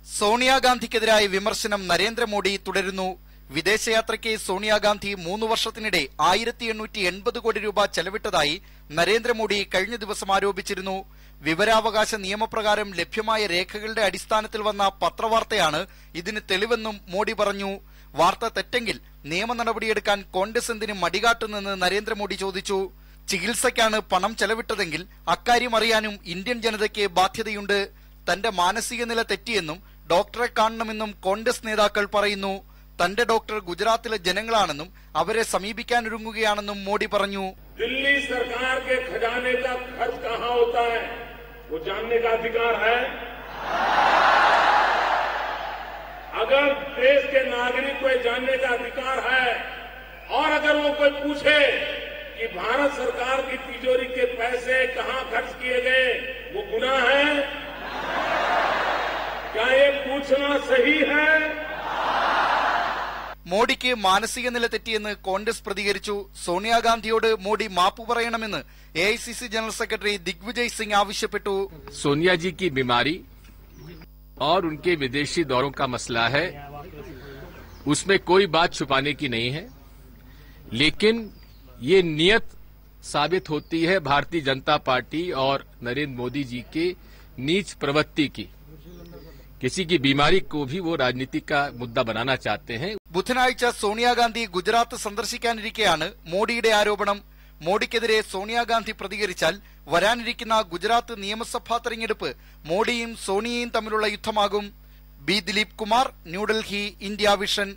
സോണിയാഗാന്ധിക്കെതിരായ വിമർശനം നരേന്ദ്രമോദി തുടരുന്നു. വിദേശയാത്രയ്ക്ക് സോണിയാഗാന്ധി 3 വർഷത്തിനിടെ 1880 കോടി രൂപ ചെലവിട്ടതായി നരേന്ദ്രമോദി കഴിഞ്ഞ ദിവസം ആരോപിച്ചിരുന്നു. വിവരാവകാശ നിയമപ്രകാരം ലഭ്യമായ രേഖകളുടെ അടിസ്ഥാനത്തിൽ വന്ന പത്രവാർത്തയാണ് ഇതിന് തെളിവെന്നും മോദി പറഞ്ഞു. വാർത്ത തെറ്റെങ്കിൽ നിയമ നടപടിയെടുക്കാൻ കോൺഗ്രസ് എന്തിന് മടികാട്ടുന്നെന്ന് നരേന്ദ്രമോദി ചോദിച്ചു. ചികിത്സയ്ക്കാണ് പണം ചെലവിട്ടതെങ്കിൽ അക്കാര്യം അറിയാനും ഇന്ത്യൻ ജനതയ്ക്ക് ബാധ്യതയുണ്ട്. തന്റെ മാനസിക നില തെറ്റിയെന്നും ഡോക്ടറെ കാണണമെന്നും കോൺഗ്രസ് നേതാക്കൾ പറയുന്നു. തന്റെ ഡോക്ടർ ഗുജറാത്തിലെ ജനങ്ങളാണെന്നും അവരെ സമീപിക്കാനൊരുങ്ങുകയാണെന്നും മോദി പറഞ്ഞു. दिल्ली सरकार के खजाने का खर्च कहां होता है वो जानने का अधिकार है. अगर देश के नागरिक को जानने का अधिकार है और अगर वो कोई पूछे कि भारत सरकार की तिजोरी के पैसे कहां खर्च किए गए वो गुनाह है. क्या ये पूछना सही है? മോഡിക്ക് മാനസിക നില തെറ്റിയെന്ന് കോൺഗ്രസ് പ്രതികരിച്ചു. സോണിയാഗാന്ധിയോട് മോഡി മാപ്പ് പറയണമെന്ന് AICC general secretary Digvijaya Singh आവശ്യപ്പെട്ടു. सोनिया जी की बीमारी और उनके विदेशी दौरों का मसला है, उसमें कोई बात छुपाने की नहीं है, लेकिन ये नियत साबित होती है भारतीय जनता पार्टी और नरेंद्र मोदी जी के नीच प्रवृत्ति की. किसी की बीमारी को भी वो राजनीति का मुद्दा बनाना चाहते हैं. ബുധനാഴ്ച സോണിയാഗാന്ധി ഗുജറാത്ത് സന്ദർശിക്കാനിരിക്കെയാണ് മോഡിയുടെ ആരോപണം. മോഡിക്കെതിരെ സോണിയാഗാന്ധി പ്രതികരിച്ചാൽ വരാനിരിക്കുന്ന ഗുജറാത്ത് നിയമസഭാ തെരഞ്ഞെടുപ്പ് മോഡിയും സോണിയയും തമ്മിലുള്ള യുദ്ധമാകും. B Dileep Kumar, New Delhi, India vision.